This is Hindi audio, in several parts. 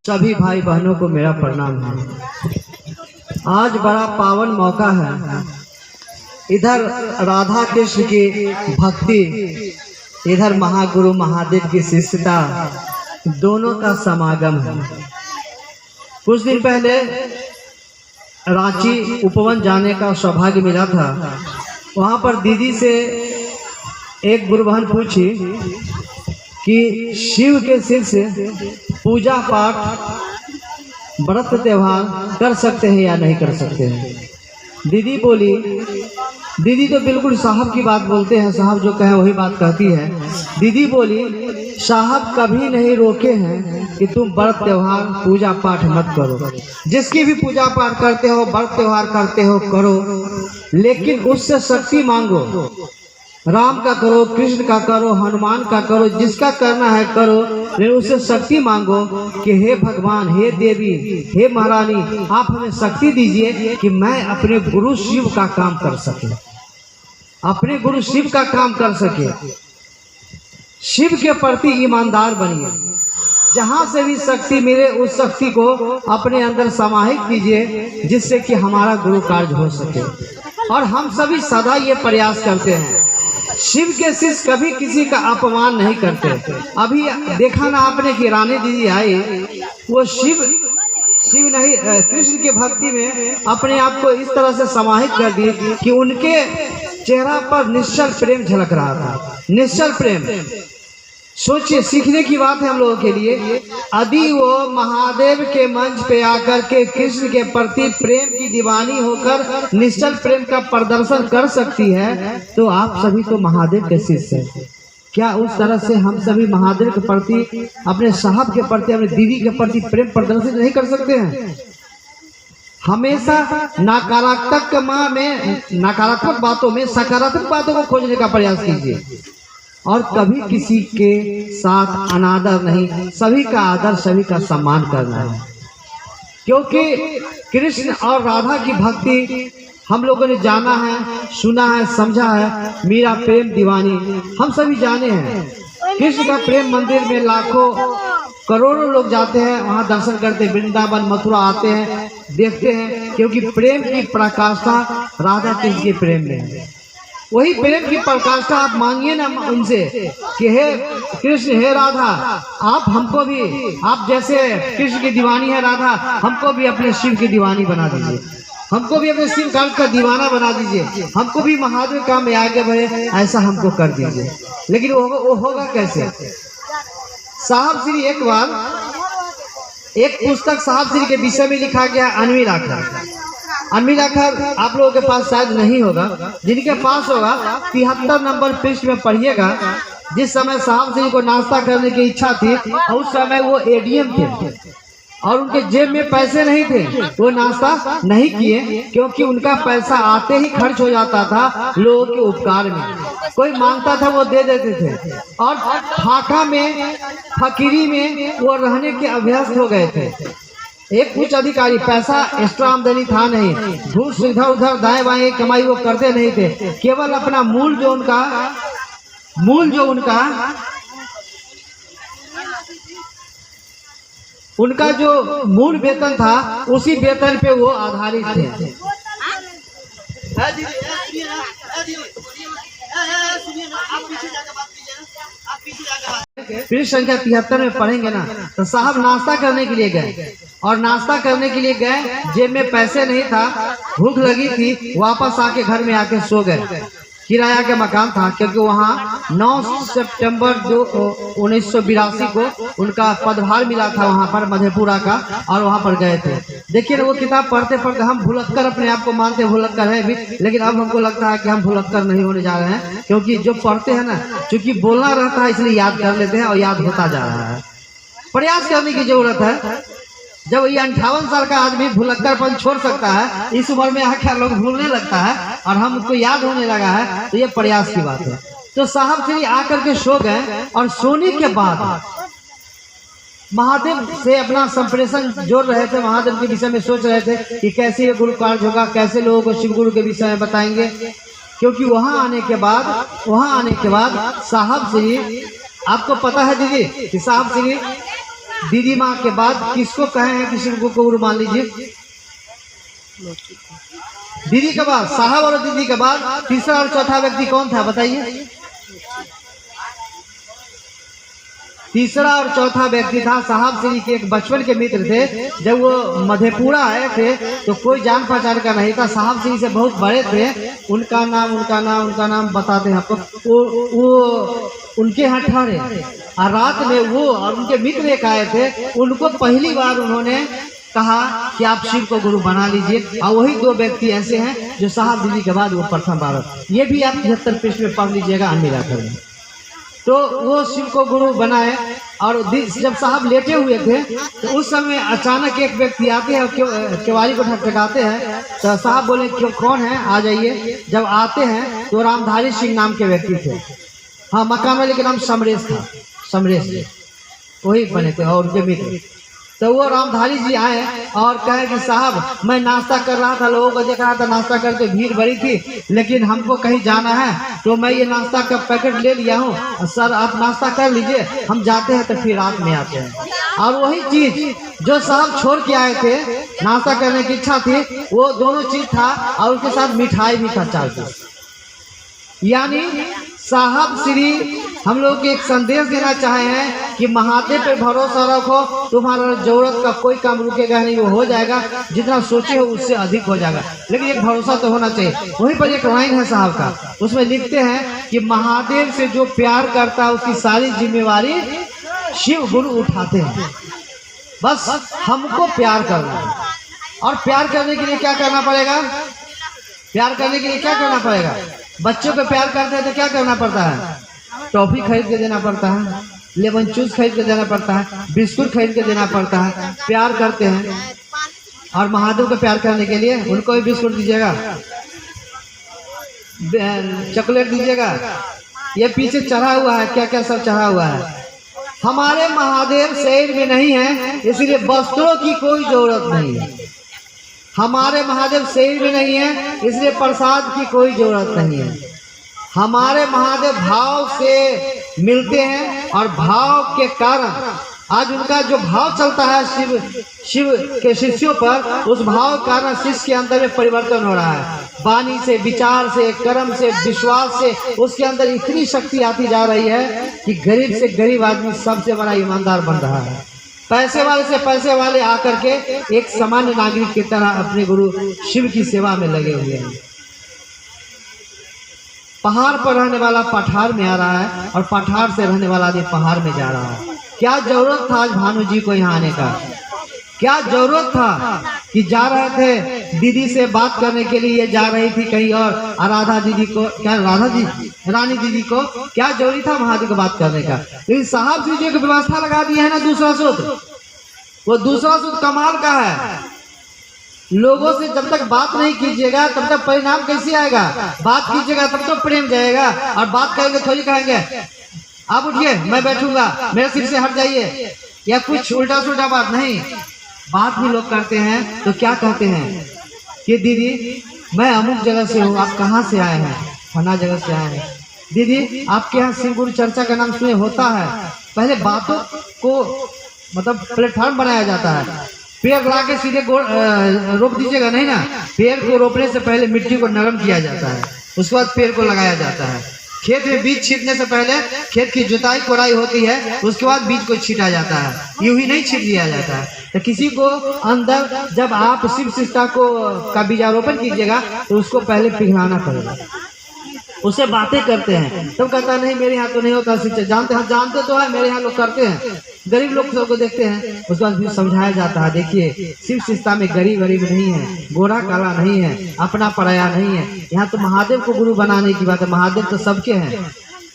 सभी भाई बहनों को मेरा प्रणाम है। आज बड़ा पावन मौका है। इधर राधा कृष्ण की भक्ति, इधर महागुरु महादेव की शिष्यता, दोनों का समागम है। कुछ दिन पहले रांची उपवन जाने का सौभाग्य मिला था। वहाँ पर दीदी से एक गुरु बहन पूछी कि शिव के शिष्य पूजा पाठ व्रत त्योहार कर सकते हैं या नहीं कर सकते हैं। दीदी बोली, दीदी तो बिल्कुल साहब की बात बोलते हैं, साहब जो कहे वही बात कहती है। दीदी बोली, साहब कभी नहीं रोके हैं कि तुम व्रत त्योहार पूजा पाठ मत करो। जिसकी भी पूजा पाठ करते हो, व्रत त्योहार करते हो, करो, लेकिन उससे शक्ति मांगो। राम का करो, कृष्ण का करो, हनुमान का करो, जिसका करना है करो, लेकिन उससे शक्ति मांगो कि हे भगवान, हे देवी, हे महारानी, आप हमें शक्ति दीजिए कि मैं अपने गुरु शिव का काम कर सके, अपने गुरु शिव का काम कर सके। शिव के प्रति ईमानदार बनिए। जहाँ से भी शक्ति मिले उस शक्ति को अपने अंदर समाहित कीजिए, जिससे कि हमारा गुरु कार्य हो सके। और हम सभी सदा ये प्रयास करते हैं, शिव के शिष्य कभी किसी का अपमान नहीं करते। अभी देखा ना आपने कि रानी दीदी आई, वो शिव नहीं कृष्ण की भक्ति में अपने आप को इस तरह से समाहित कर दी कि उनके चेहरा पर निश्चल प्रेम झलक रहा था। निश्चल प्रेम, सोचिए, सीखने की बात है हम लोगों के लिए। यदि वो महादेव के मंच पे आकर के कृष्ण के प्रति प्रेम की दीवानी होकर निश्चल प्रेम का प्रदर्शन कर सकती है, तो आप सभी तो महादेव के शिष्य हैं। क्या उस तरह से हम सभी महादेव के प्रति, अपने साहब के प्रति, अपने दीदी के प्रति प्रेम प्रदर्शित नहीं कर सकते हैं? हमेशा नकारात्मक बातों में सकारात्मक बातों को खोजने का प्रयास कीजिए और कभी किसी के साथ अनादर नहीं, सभी का आदर, सभी का सम्मान करना है। क्योंकि कृष्ण और राधा की भक्ति हम लोगों ने जाना है, सुना है, समझा है। मीरा प्रेम दीवानी हम सभी जाने हैं। कृष्ण का प्रेम मंदिर में लाखों करोड़ों लोग जाते हैं, वहाँ दर्शन करते हैं, वृंदावन मथुरा आते हैं, देखते हैं, क्योंकि प्रेम की पराकाष्ठा राधा कृष्ण के प्रेम में है। वही प्रेम की प्रकाष्ठा आप मांगिए ना उनसे कि हे कृष्ण, हे राधा, आप हमको भी, आप जैसे कृष्ण की दीवानी है राधा, हमको भी अपने शिव की दीवानी बना दीजिए, हमको भी अपने शिव कांड का दीवाना बना दीजिए, हमको भी महादेव काम में आगे बढ़े, ऐसा हमको कर दीजिए। लेकिन वो होगा कैसे? साहब श्री एक बार एक पुस्तक साहब श्री के विषय में लिखा गया, अनमिलाखर आप लोगों के पास शायद नहीं होगा, जिनके पास होगा 73 नंबर पृष्ठ में पढ़िएगा। जिस समय साहब श्री को नाश्ता करने की इच्छा थी, उस समय वो एडीएम थे और उनके जेब में पैसे नहीं थे, वो नाश्ता नहीं किए, क्योंकि उनका पैसा आते ही खर्च हो जाता था लोगों के उपकार में। कोई मांगता था वो दे देते थे, और फाका में, फकीरी में वो रहने के अभ्यस्त हो गए थे। एक उच्च अधिकारी, पैसा एक्स्ट्रा आमदनी था नहीं, घूस इधर उधर दाएं बाएं कमाई वो करते नहीं थे, केवल अपना मूल जो उनका जो मूल वेतन था, उसी वेतन पे वो आधारित थे। पृष्ठ संख्या 73 में पढ़ेंगे ना, तो साहब नाश्ता करने के लिए गए, और नाश्ता करने के लिए गए, जेब में पैसे नहीं था, भूख लगी थी, वापस आके घर में आके सो गए। किराया का मकान था, क्योंकि वहाँ 9 सितंबर 1982 को उनका पदभार मिला था वहाँ पर मधेपुरा का, और वहाँ पर गए थे। देखिए ना, वो किताब पढ़ते पढ़ते हम भुलक्कर अपने आप को मानते भुलक्कर है भी, लेकिन अब हमको लगता है कि हम भुलक्कर नहीं होने जा रहे हैं, क्योंकि जो पढ़ते हैं ना, चूंकि बोलना रहता है इसलिए याद कर लेते हैं और याद होता जा रहा है। प्रयास करने की जरूरत है। जब ये 58 साल का आदमी भुलक्करपन छोड़ सकता है, इस उम्र में आकर लोग भूलने लगता है और हम उसको याद होने लगा है, तो ये प्रयास की बात है। तो साहब श्री आकर के सो गए, और सोने के बाद महादेव से अपना संप्रेषण जोड़ रहे थे, महादेव के विषय में सोच रहे थे कि कैसे ये गुरु कार्य होगा, कैसे लोगों को शिव गुरु के विषय में बताएंगे। क्योंकि वहाँ आने के बाद साहब श्री, आपको पता है दीदी कि साहब श्री दीदी माँ के बाद किसको कहे हैं कि शिव को गुरु मान लीजिए? दीदी के बाद, साहब और दीदी के बाद तीसरा और चौथा व्यक्ति कौन था बताइए? तीसरा और चौथा व्यक्ति था साहब श्री के एक बचपन के मित्र थे। जब वो मधेपुरा आए थे तो कोई जान पहचान का नहीं था, साहब श्री से बहुत बड़े थे। उनका नाम बताते हैं आपको। वो उनके यहाँ ठहरे और रात में वो और उनके मित्र एक आए थे। उनको पहली बार उन्होंने कहा कि आप शिव को गुरु बना लीजिए। और वही दो व्यक्ति ऐसे हैं जो साहब दीदी के बाद वो प्रथम बार, ये भी आप 73 पृष्ठ में पढ़ लीजिएगा अन्य। तो वो शिव को गुरु बनाए और जब साहब लेटे हुए थे तो उस समय अचानक एक व्यक्ति आते हैं और केवाड़ी को ठकठकाते हैं। तो साहब बोले क्यों, कौन है, आ जाइए। जब आते हैं तो रामधारी सिंह नाम के व्यक्ति थे। हाँ, मकान वाले के नाम समरेश था, समरेश वही बने थे और उनके मित्र। तो वो रामधारी जी आए और कहे कि साहब मैं नाश्ता कर रहा था, लोगों को देख रहा था नाश्ता करके, भीड़ बड़ी थी, लेकिन हमको कहीं जाना है तो मैं ये नाश्ता का पैकेट ले लिया हूँ। सर आप नाश्ता कर लीजिए, हम जाते हैं तो फिर रात में आते हैं। और वही चीज जो साहब छोड़ के आए थे, नाश्ता करने की इच्छा थी, वो दोनों चीज था और उसके साथ मिठाई भी था 4 पीस। यानी साहब श्री हम लोग एक संदेश देना चाहे हैं कि महादेव पे भरोसा रखो, तुम्हारा जरूरत का कोई काम रुकेगा नहीं, वो हो जाएगा, जितना सोचे हो उससे अधिक हो जाएगा, लेकिन एक भरोसा तो होना चाहिए। वहीं पर एक लाइन है साहब का, उसमें लिखते हैं कि महादेव से जो प्यार करता है उसकी सारी जिम्मेवारी शिव गुरु उठाते हैं। बस हमको प्यार करना है, और प्यार करने के लिए क्या करना पड़ेगा? प्यार करने के लिए क्या करना पड़ेगा? बच्चों को प्यार करते हैं तो क्या करना पड़ता है? टॉफी खरीद के देना पड़ता है, लेमन जूस खरीद के देना पड़ता है, बिस्कुट खरीद के देना पड़ता है, प्यार करते हैं। और महादेव को प्यार करने के लिए उनको भी बिस्कुट दीजिएगा, चॉकलेट दीजिएगा। ये पीछे चढ़ा हुआ है, क्या क्या सब चढ़ा हुआ है। हमारे महादेव शरीर में नहीं है, इसलिए वस्त्रों की कोई जरूरत नहीं है। हमारे महादेव शरीर में नहीं है, इसलिए प्रसाद की कोई जरूरत नहीं है। हमारे महादेव भाव से मिलते हैं और भाव के कारण आज उनका जो भाव चलता है शिव के शिष्यों पर, उस भाव के कारण शिष्य के अंदर में परिवर्तन हो रहा है। वाणी से, विचार से, कर्म से, विश्वास से उसके अंदर इतनी शक्ति आती जा रही है कि गरीब से गरीब आदमी सबसे बड़ा ईमानदार बन रहा है। पैसे वाले से पैसे वाले आकर के एक सामान्य नागरिक की तरह अपने गुरु शिव की सेवा में लगे हुए हैं। पहाड़ पर रहने वाला पठार में आ रहा है और पठार से रहने वाला आदमी पहाड़ में जा रहा है। क्या जरूरत था आज भानु जी को यहाँ आने का? क्या जरूरत था कि जा रहे थे दीदी से बात करने के लिए, जा रही थी कहीं और राधा दीदी को, क्या रानी दीदी को क्या जरूरी था महादेव को बात करने का? लेकिन साहब जी जो व्यवस्था लगा दी है ना दूसरा सूत्र, वो दूसरा सूत्र कमाल का है। लोगों से जब तक बात नहीं कीजिएगा तब तक परिणाम कैसे आएगा? बात कीजिएगा तब तो प्रेम जाएगा, और बात करेंगे थोड़ी कहेंगे आप उठिए मैं बैठूंगा, मेरे सिर से हट जाइए, या कुछ उल्टा सुल्टा बात नहीं। बात भी लोग करते हैं तो क्या कहते हैं कि दीदी मैं अमुक जगह से हूँ, आप कहाँ से आए हैं? फला जगह से आए हैं। दीदी आपके यहाँ शिव गुरु चर्चा का नाम सुने होता है। पहले बातों को मतलब प्लेटफॉर्म बनाया जाता है। पेड़ ला के सीधे रोप दीजिएगा नहीं ना, पेड़ को रोपने से पहले मिट्टी को नरम किया जाता है, उसके बाद पेड़ को लगाया जाता है। खेत में बीज छींटने से पहले खेत की जुताई कोड़ाई होती है, उसके बाद बीज को छींटा जाता है, यूं ही नहीं छींट दिया जाता है। तो किसी को अंदर जब आप शिव शिष्टा को का बीजारोपण कीजिएगा तो उसको पहले पिघलाना पड़ेगा, उससे बातें करते हैं। तब कहता नहीं मेरे यहाँ तो नहीं होता शिक्षा, जानते तो है मेरे यहाँ लोग करते हैं, गरीब लोग सबको देखते हैं। उसके बाद फिर समझाया जाता है देखिए शिव शिष्टा में गरीब नहीं है, गोरा काला नहीं है, अपना पराया नहीं है। यहाँ तो महादेव को गुरु बनाने की बात है। महादेव तो सबके हैं,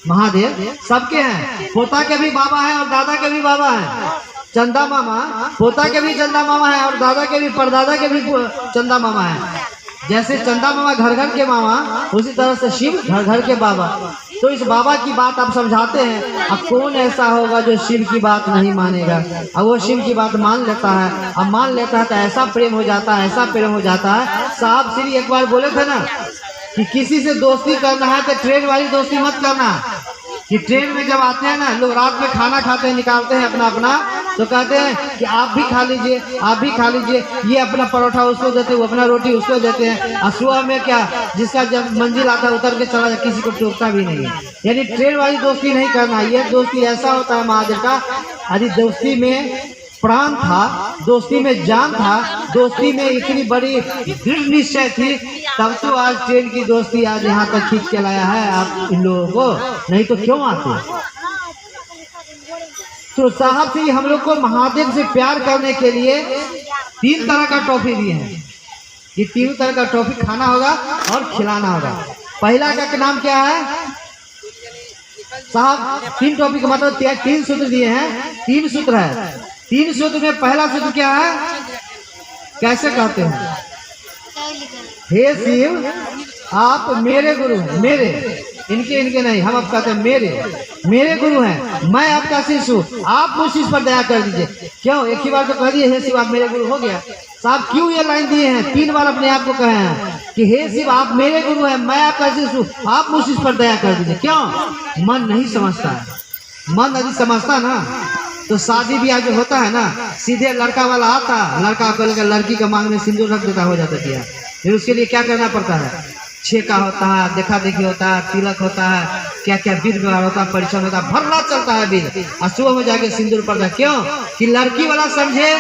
महादेव सबके हैं। पोता के भी बाबा है और दादा के भी बाबा है। चंदा मामा पोता के भी चंदा मामा है और दादा के भी परदादा के भी चंदा मामा है। जैसे चंदा मामा घर घर के मामा, उसी तरह से शिव घर घर के बाबा। तो इस बाबा की बात आप समझाते हैं। अब कौन ऐसा होगा जो शिव की बात नहीं मानेगा? अब वो शिव की बात मान लेता है, अब मान लेता है तो ऐसा प्रेम हो जाता है, ऐसा प्रेम हो जाता है। साहब श्री एक बार बोले थे ना कि किसी से दोस्ती करना है तो ट्रेन वाली दोस्ती मत करना। कि ट्रेन में जब आते हैं ना लोग, रात में खाना खाते हैं, निकालते हैं अपना अपना तो कहते हैं कि आप भी खा लीजिए, आप भी खा लीजिए। ये अपना परोठा उसको देते हैं, वो अपना रोटी उसको देते हैं। और सुबह में क्या, जिसका जब मंजिल आता है उतर के चला जाए, किसी को टोकता भी नहीं है। यानी ट्रेन वाली दोस्ती नहीं करना। ये दोस्ती ऐसा होता है महादेव का, यदि दोस्ती में प्राण था, दोस्ती में जान था, दोस्ती में इतनी बड़ी दृढ़ निश्चय थी, तब तो आज ट्रेन की दोस्ती आज यहाँ तक खींच के लाया है आप इन लोगों को, नहीं तो क्यों आते। तो साहब से हम लोग को महादेव से प्यार करने के लिए 3 तरह का टॉफी दिए हैं। ये 3 तरह का टॉफी खाना होगा और खिलाना होगा। पहला का नाम क्या है साहब? 3 टॉफी का मतलब 3 सूत्र दिए हैं। 3 सूत्र है। 3 सूत्र में पहला सूत्र क्या है, कैसे कहते हैं? हे शिव, आप मेरे गुरु हैं। मेरे, इनके नहीं, हम अब कहते हैं मेरे गुरु हैं, मैं आपका शिष्य हूँ, आप मुझ शिष्य पर दया कर दीजिए। क्यों? एक ही बार तो कह दिए हे शिव आप मेरे गुरु, हो गया। साहब क्यों ये लाइन दिए हैं? 3 बार अपने आप को कहे हैं कि हे शिव आप मेरे गुरु हैं, मैं आपका शिष्य हूँ, आप मुझ शिष्य पर दया कर दीजिए। क्यों? मन नहीं समझता है। मन यदि समझता ना तो शादी ब्याह जो होता है ना, सीधे लड़का वाला आता, लड़का को लेकर लड़की के मांग में सिंदूर रख देता, हो जाता है। फिर उसके लिए क्या करना पड़ता है? छेका होता है, देखा देखी होता है, तिलक होता है, क्या क्या विध व्यवहार होता है, परिचय होता है, भर रात चलता है विध। और सुबह में जाके सिंदूर पड़ता है। क्यों? कि लड़की वाला समझे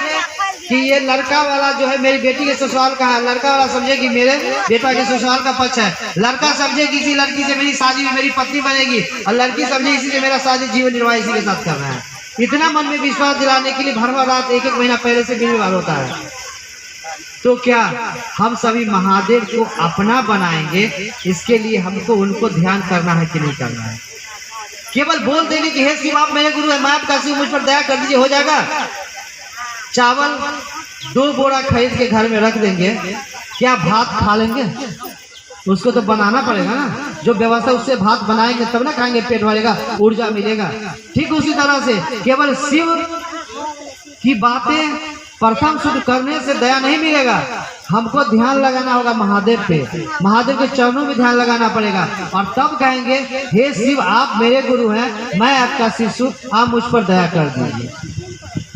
कि ये लड़का वाला जो है मेरी बेटी के ससुराल का है, लड़का वाला समझे कि मेरे बेटा के ससुराल का पक्ष है, लड़का समझे कि इसी लड़की से मेरी शादी में मेरी पत्नी बनेगी, और लड़की समझे इसी से मेरा शादी जीवन निर्वाह इसी के साथ करना है। इतना मन में विश्वास दिलाने के लिए भर रात 1-1 महीना पहले से विध व्यवहार होता है। तो क्या हम सभी महादेव को अपना बनाएंगे? इसके लिए हमको उनको ध्यान करना है कि नहीं करना है? केवल बोल देंगे कि हे शिव आप मेरे गुरु है, मैं आपका शिव, मुझ पर दया कर दीजिए, हो जाएगा? चावल 2 बोरा खरीद के घर में रख देंगे, क्या भात खा लेंगे? उसको तो बनाना पड़ेगा ना। जो व्यवस्था उससे भात बनाएंगे तब ना खाएंगे, पेट भरेगा, ऊर्जा मिलेगा। ठीक उसी तरह से केवल शिव की बातें प्रथम शुद्ध करने से दया नहीं मिलेगा, हमको ध्यान लगाना होगा महादेव पे, महादेव के चरणों में ध्यान लगाना पड़ेगा। और तब कहेंगे हे शिव आप मेरे गुरु हैं, मैं आपका शिष्य हूँ, आप मुझ पर दया कर दीजिए।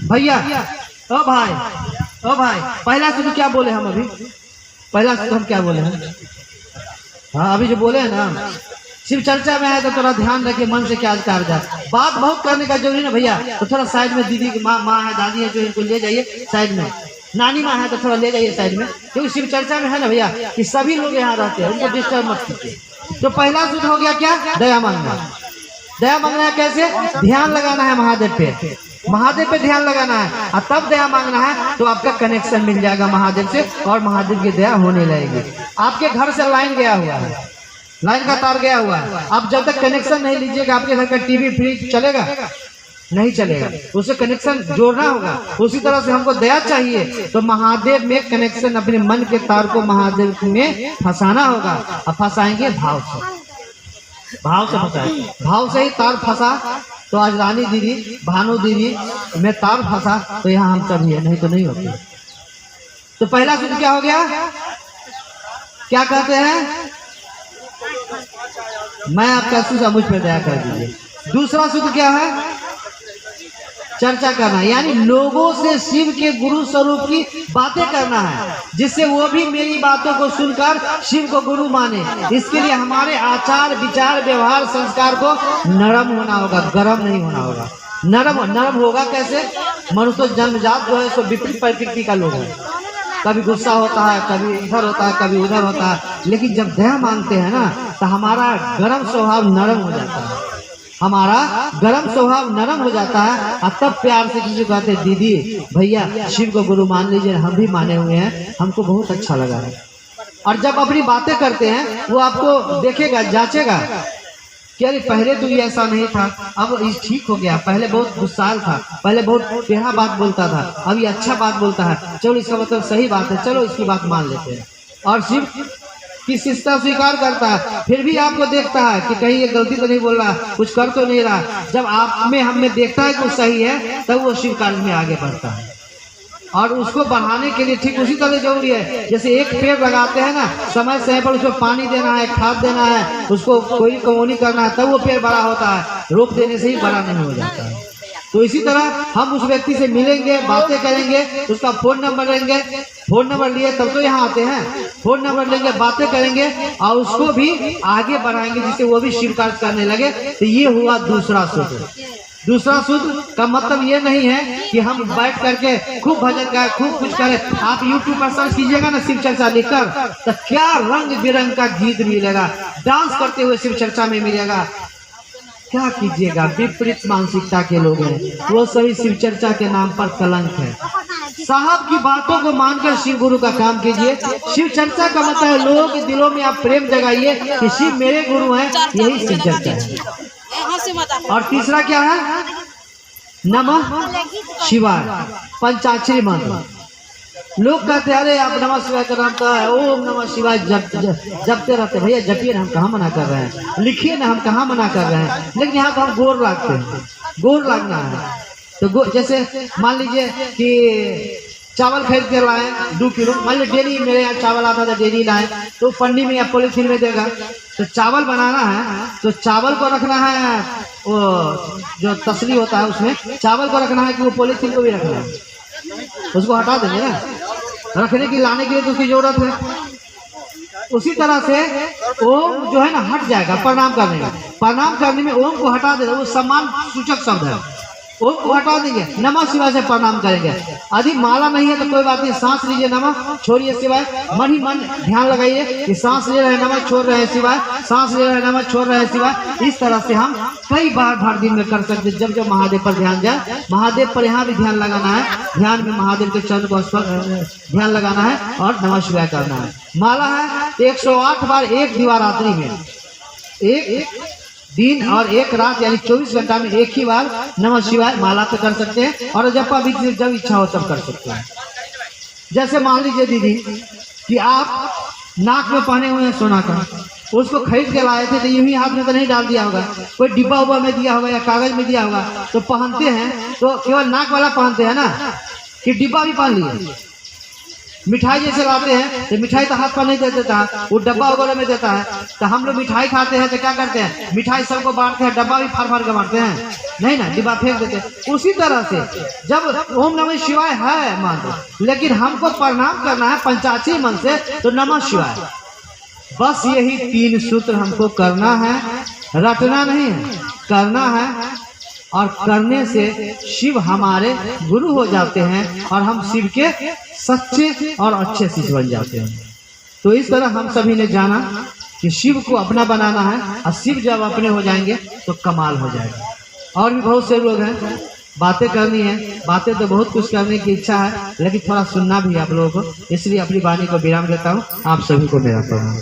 भैया ओ भाई पहला सूत्र क्या बोले हम? अभी पहला सूत्र हम क्या बोले हैं? हाँ अभी जो बोले हैं ना, शिव चर्चा में है तो थोड़ा ध्यान रखे, मन से क्या कर जाए। बात बहुत करने का जरूरी ना भैया, तो थोड़ा साइड में दीदी की माँ है, दादी है, जो इनको ले जाइए साइड में। नानी माँ है तो थोड़ा ले जाइए साइड में, क्योंकि शिव चर्चा में है ना भैया कि सभी लोग यहाँ रहते हैं, उनको डिस्टर्ब मत कीजिए। तो पहला सूत्र हो गया क्या? दया मांगना। दया मांगना है कैसे? ध्यान लगाना है महादेव पे, महादेव पे ध्यान लगाना है, और तब दया मांगना है तो आपका कनेक्शन मिल जाएगा महादेव से, और महादेव की दया होने लगेगी। आपके घर से लाइन गया हुआ है, लाइन का तार गया हुआ है, आप जब तक कनेक्शन नहीं लीजिएगा आपके घर का टीवी फ्रिज चलेगा नहीं चलेगा, उसे कनेक्शन जोड़ना होगा। उसी तरह से हमको दया चाहिए तो महादेव में कनेक्शन, अपने मन के तार को महादेव में फंसाना होगा। और फंसाएंगे भाव से, भाव से फंसाएंगे, भाव से ही तार फंसा तो आज रानी दीदी, भानु दीदी में तार फंसा तो यहाँ हम सभी है, नहीं तो नहीं होती। तो पहला सूत्र क्या हो गया? क्या कहते हैं? मैं आपका शिष्य, मुझ पर दया कर दीजिए। दूसरा सूत्र क्या है? चर्चा करना, यानी लोगों से शिव के गुरु स्वरूप की बातें करना है, जिससे वो भी मेरी बातों को सुनकर शिव को गुरु माने। इसके लिए हमारे आचार विचार व्यवहार संस्कार को नरम होना होगा, गरम नहीं होना होगा। नरम होगा कैसे? मनुष्य जन्मजात जो है सो विपरीत प्रकृति का लोग है, कभी गुस्सा होता है, कभी इधर होता है, कभी उधर होता है। लेकिन जब दया मांगते हैं ना तो हमारा गर्म स्वभाव नरम हो जाता है, हमारा गर्म स्वभाव नरम हो जाता है। और तब प्यार से किसी को कहते दीदी भैया शिव को गुरु मान लीजिए, हम भी माने हुए हैं, हमको बहुत अच्छा लगा है। और जब अपनी बातें करते हैं वो आपको देखेगा, जांचेगा कि अरे पहले तो ये ऐसा नहीं था, अब इस ठीक हो गया, पहले बहुत गुस्साल था, पहले बहुत टेढ़ा बात बोलता था, अब ये अच्छा बात बोलता है, चलो इसका मतलब सही बात है, चलो इसकी बात मान लेते हैं। और शिव की शिष्टता स्वीकार करता है, फिर भी आपको देखता है कि कहीं ये गलती तो नहीं बोल रहा, कुछ कर तो नहीं रहा। जब आप में हमें देखता है कि वो सही है, तब वो शिव कार्य में आगे बढ़ता है। और उसको बढ़ाने के लिए ठीक उसी तरह जरूरी है, जैसे एक पेड़ लगाते हैं ना, समय समय पर उसको पानी देना है, खाद देना है, उसको कोई कमौनी करना है, तब वो पेड़ बड़ा होता है। रोक देने से ही बड़ा नहीं हो जाता है। तो इसी तरह हम उस व्यक्ति से मिलेंगे, बातें करेंगे, उसका फोन नंबर लेंगे, फोन नंबर लिए तब तो यहाँ आते हैं, फोन नंबर लेंगे, बातें करेंगे और उसको भी आगे बढ़ाएंगे जिससे वो भी शिव कार्य करने लगे। तो ये हुआ दूसरा सूत्र। दूसरा सूत्र का मतलब ये नहीं है कि हम बैठ करके खूब भजन गाए, खूब कुछ करें। आप YouTube पर सर्च कीजिएगा ना शिव चर्चा लिखकर, तो क्या रंग बिरंग का गीत मिलेगा, डांस करते हुए शिव चर्चा में मिलेगा। क्या कीजिएगा, विपरीत मानसिकता के लोग हैं, वो सभी शिव चर्चा के नाम पर कलंक है। साहब की बातों को मानकर शिव गुरु का काम कीजिए। शिव चर्चा का मतलब है लोगों के दिलों में आप प्रेम जगाइए कि शिव मेरे गुरु हैं, यही शिव चर्चा है। और तीसरा क्या है, नमः शिवाय, पंचाक्षरी मंत्र। लोग कहते हैं अरे आप नमः शिवाय का नाम का है, ओम नमः शिवाय जपते रहते। भैया जपिए ना, हम कहाँ मना कर रहे हैं, लिखिए ना, हम कहाँ मना कर रहे हैं, लेकिन यहाँ तो हम गोर लागते हैं, गोर लागना है। तो जैसे मान लीजिए कि चावल खरीद के लाए 2 किलो, मान लीजिए डेली मेरे यहाँ चावल आता था, डेली लाए तो पन्नी में या पॉलीथीन में देगा। तो चावल बनाना है तो चावल को रखना है, वो जो तसली होता है उसमें चावल को रखना है कि वो पॉलीथीन को भी रखना है, उसको हटा देंगे ना, रखने की लाने के लिए तो उसकी जरूरत है। उसी तरह से ओम जो है ना हट जाएगा प्रणाम करने में, प्रणाम करने में ओम को हटा देगा, वो सम्मान सूचक शब्द है, ओम को हटा देंगे, नमः शिवाय से प्रणाम करेंगे। यदि माला नहीं है तो कोई बात नहीं, सांस लीजिए, नमः छोड़िए शिवाय, मन ही मन ध्यान लगाइए कि सांस ले रहे हैं नमः, छोड़ रहे हैं शिवाय, सांस ले रहे हैं नमः, छोड़ रहे हैं शिवाय। इस तरह से हम कई बार भर दिन में कर सकते। जब जब महादेव पर ध्यान जाए, महादेव पर यहाँ भी ध्यान लगाना है, ध्यान में महादेव के चरण को ध्यान लगाना है और नमः शिवाय करना है। माला है 108 बार एक दिवारात्रि में, एक दिन और एक रात यानी 24 घंटा में एक ही बार नमः शिवाय माला तो कर सकते हैं, और जपा भी जब इच्छा हो तब कर सकते हैं। जैसे मान लीजिए दीदी कि आप नाक में पहने हुए हैं सोना का, उसको खरीद के लाए थे तो यूं ही हाथ में तो नहीं डाल दिया होगा, कोई डिब्बा उब्बा में दिया होगा या कागज में दिया होगा। तो पहनते हैं तो केवल नाक वाला पहनते हैं ना, कि डिब्बा भी पहन लिए। मिठाई जैसे लाते हैं तो मिठाई तो हाथ पर नहीं दे देता है, वो डब्बा वगैरह में देता है। तो हम लोग मिठाई खाते हैं तो क्या करते हैं, मिठाई सबको बांटते हैं, डब्बा भी फाड़ फाड़ के बांटते हैं, नहीं ना, डिब्बा फेंक देते हैं। उसी तरह से जब ओम नमः शिवाय है मंत्र, लेकिन हमको प्रणाम करना है पंचाक्षरी मंत्र से, तो नमः शिवाय, बस यही 3 सूत्र हमको करना है, रटना नहीं है, करना है। और करने से शिव हमारे गुरु हो जाते हैं और हम शिव के सच्चे और अच्छे शिष्य बन जाते हैं। तो इस तरह हम सभी ने जाना कि शिव को अपना बनाना है, और शिव जब अपने हो जाएंगे तो कमाल हो जाएगा। और भी बहुत से लोग हैं, बातें करनी है, बातें तो बहुत कुछ करने की इच्छा है, लेकिन थोड़ा सुनना भी है आप लोगों को, इसलिए अपनी वाणी को विराम देता हूँ। आप सभी को मेरा प्रणाम।